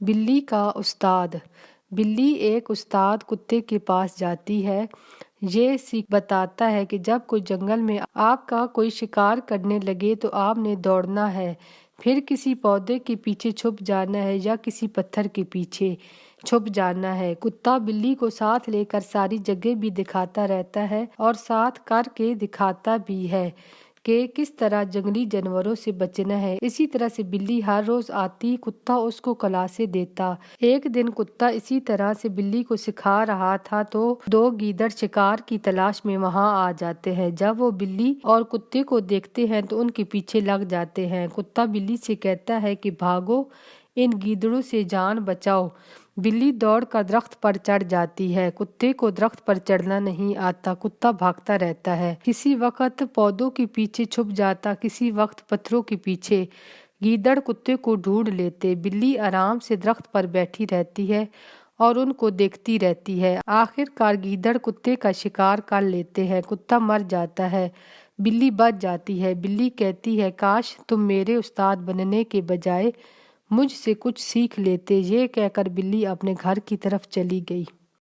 بلی کا استاد۔ بلی ایک استاد کتے کے پاس جاتی ہے۔ یہ سیکھ بتاتا ہے کہ جب کوئی جنگل میں آپ کا کوئی شکار کرنے لگے تو آپ نے دوڑنا ہے، پھر کسی پودے کے پیچھے چھپ جانا ہے یا کسی پتھر کے پیچھے چھپ جانا ہے۔ کتا بلی کو ساتھ لے کر ساری جگہ بھی دکھاتا رہتا ہے اور ساتھ کر کے دکھاتا بھی ہے کہ کس طرح جنگلی جانوروں سے بچنا ہے۔ اسی طرح سے بلی ہر روز آتی، کتا اس کو کلاسیں دیتا۔ ایک دن کتا اسی طرح سے بلی کو سکھا رہا تھا تو دو گیدڑ شکار کی تلاش میں وہاں آ جاتے ہیں۔ جب وہ بلی اور کتے کو دیکھتے ہیں تو ان کے پیچھے لگ جاتے ہیں۔ کتا بلی سے کہتا ہے کہ بھاگو، ان گیدڑوں سے جان بچاؤ۔ بلی دوڑ کر درخت پر چڑھ جاتی ہے۔ کتے کو درخت پر چڑھنا نہیں آتا، کتا بھاگتا رہتا ہے، کسی وقت پودوں کے پیچھے چھپ جاتا، کسی وقت پتھروں کے پیچھے۔ گیدڑ کتے کو ڈھونڈ لیتے۔ بلی آرام سے درخت پر بیٹھی رہتی ہے اور ان کو دیکھتی رہتی ہے۔ آخر کار گیدڑ کتے کا شکار کر لیتے ہیں، کتا مر جاتا ہے، بلی بچ جاتی ہے۔ بلی کہتی ہے کاش تم میرے استاد بننے کے بجائے مجھ سے کچھ سیکھ لیتے۔ یہ کہہ کر بلی اپنے گھر کی طرف چلی گئی۔